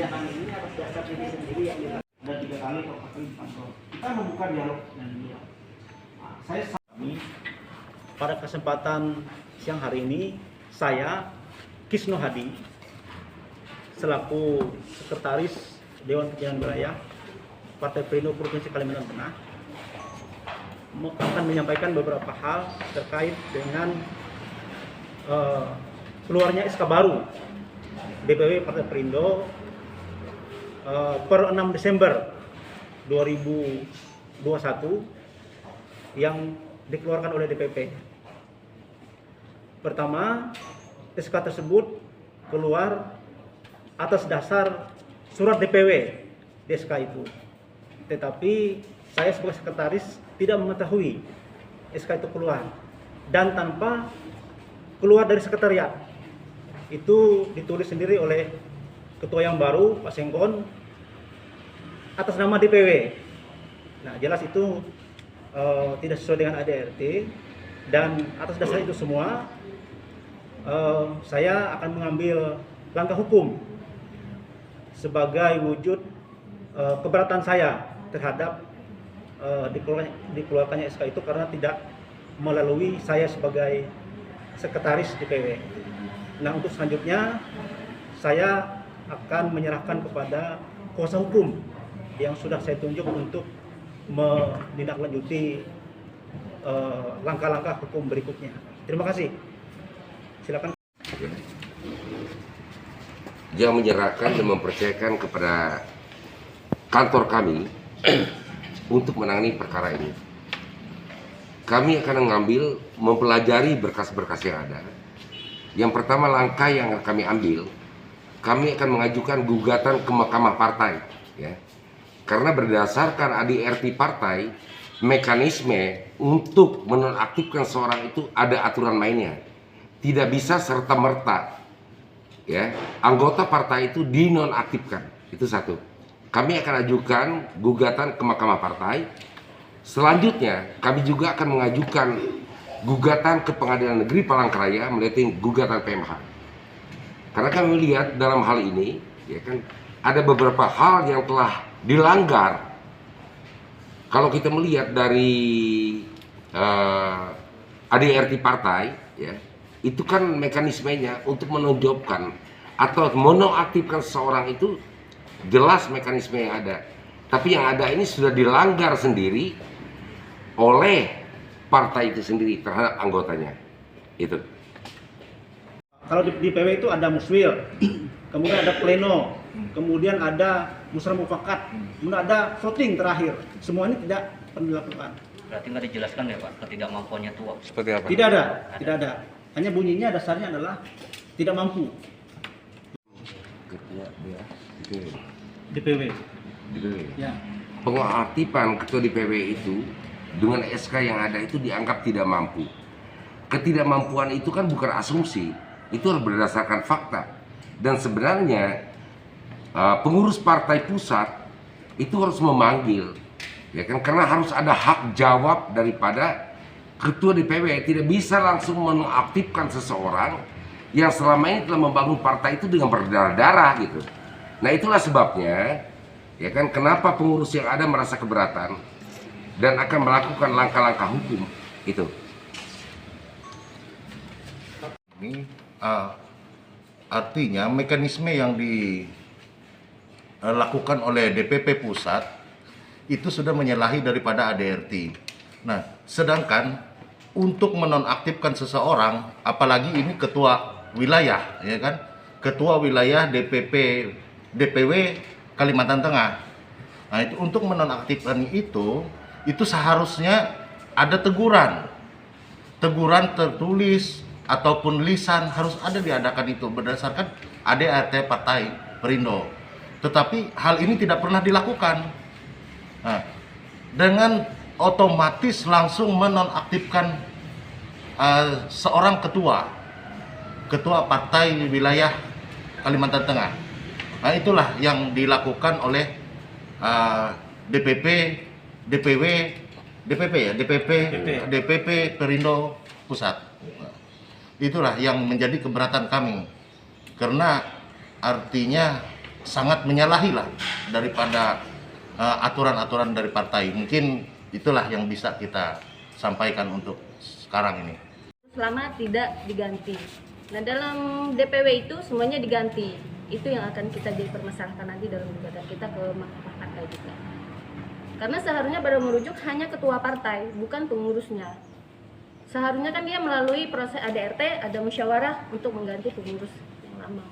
kebijakan ini atas dasar diri sendiri yang ada 3 kali atau 4 kali di kantor. Kita membuka dialog dengan beliau. Nah, saya kami pada kesempatan siang hari ini, saya Kisno Hadi selaku Sekretaris Dewan Pimpinan Wilayah Partai Perindo Provinsi Kalimantan Tengah akan menyampaikan beberapa hal terkait dengan keluarnya SK baru DPW Partai Perindo per 6 Desember 2021 yang dikeluarkan oleh DPP. Pertama, SK tersebut keluar atas dasar surat DPW di SK itu. Tetapi saya sebagai sekretaris tidak mengetahui SK itu keluar dan tanpa keluar dari sekretariat. Itu ditulis sendiri oleh ketua yang baru, Pak Sengkon, atas nama DPW. Nah, jelas itu tidak sesuai dengan ADRT, dan atas dasar itu semua saya akan mengambil langkah hukum sebagai wujud keberatan saya terhadap dikeluarkannya SK itu karena tidak melalui saya sebagai sekretaris DPW. Nah, untuk selanjutnya saya akan menyerahkan kepada kuasa hukum yang sudah saya tunjuk untuk menindaklanjuti langkah-langkah hukum berikutnya. Terima kasih. Silakan. Dia menyerahkan dan mempercayakan kepada kantor kami untuk menangani perkara ini. Kami akan mengambil, mempelajari berkas-berkas yang ada. Yang pertama, langkah yang kami ambil, kami akan mengajukan gugatan ke Mahkamah Partai, ya. Karena berdasarkan ADRT partai, mekanisme untuk menonaktifkan seorang itu ada aturan mainnya. Tidak bisa serta-merta, ya, anggota partai itu dinonaktifkan. Itu satu. Kami akan ajukan gugatan ke Mahkamah Partai. Selanjutnya, kami juga akan mengajukan gugatan ke Pengadilan Negeri Palangkaraya melalui gugatan PMH. Karena kami melihat dalam hal ini, ya kan, ada beberapa hal yang telah dilanggar. Kalau kita melihat dari ADRT partai, ya, itu kan mekanismenya untuk menonjolkan atau menonaktifkan seseorang itu jelas mekanisme yang ada. Tapi yang ada ini sudah dilanggar sendiri oleh partai itu sendiri terhadap anggotanya. Itu. Kalau di PW itu ada muswil, kemudian ada pleno, kemudian ada musrah mufakat, kemudian ada voting terakhir. Semua ini tidak pernah dilakukan. Berarti nggak dijelaskan ya Pak ketidakmampuannya tua? Seperti apa? Tidak ada. Hanya bunyinya dasarnya adalah tidak mampu. DPW. Ya. Pengaktifan ketua DPW itu dengan SK yang ada itu dianggap tidak mampu. Ketidakmampuan itu kan bukan asumsi, itu harus berdasarkan fakta. Dan sebenarnya pengurus partai pusat itu harus memanggil, ya kan, karena harus ada hak jawab daripada ketua DPW. Tidak bisa langsung menonaktifkan seseorang yang selama ini telah membangun partai itu dengan berdarah-darah gitu. Nah, itulah sebabnya, ya kan, kenapa pengurus yang ada merasa keberatan dan akan melakukan langkah-langkah hukum itu. Ini artinya mekanisme yang dilakukan oleh DPP pusat itu sudah menyalahi daripada ADRT. Nah, sedangkan untuk menonaktifkan seseorang, apalagi ini ketua wilayah, ya kan, ketua wilayah DPW Kalimantan Tengah. Nah, itu untuk menonaktifkan itu seharusnya ada teguran tertulis ataupun lisan, harus ada diadakan itu berdasarkan ADRT Partai Perindo. Tetapi hal ini tidak pernah dilakukan. Nah, dengan otomatis langsung menonaktifkan seorang ketua partai wilayah Kalimantan Tengah. Nah, itulah yang dilakukan oleh DPP Perindo Pusat. Itulah yang menjadi keberatan kami, karena artinya sangat menyalahi lah daripada aturan-aturan dari partai. Mungkin itulah yang bisa kita sampaikan untuk sekarang ini. Selama tidak diganti. Nah, dalam DPW itu semuanya diganti. Itu yang akan kita dipermasalahkan nanti dalam gugatan kita ke Mahkamah Partai juga. Karena seharusnya baru merujuk hanya ketua partai, bukan pengurusnya. Seharusnya kan dia melalui proses ADRT, ada musyawarah untuk mengganti pengurus yang lama.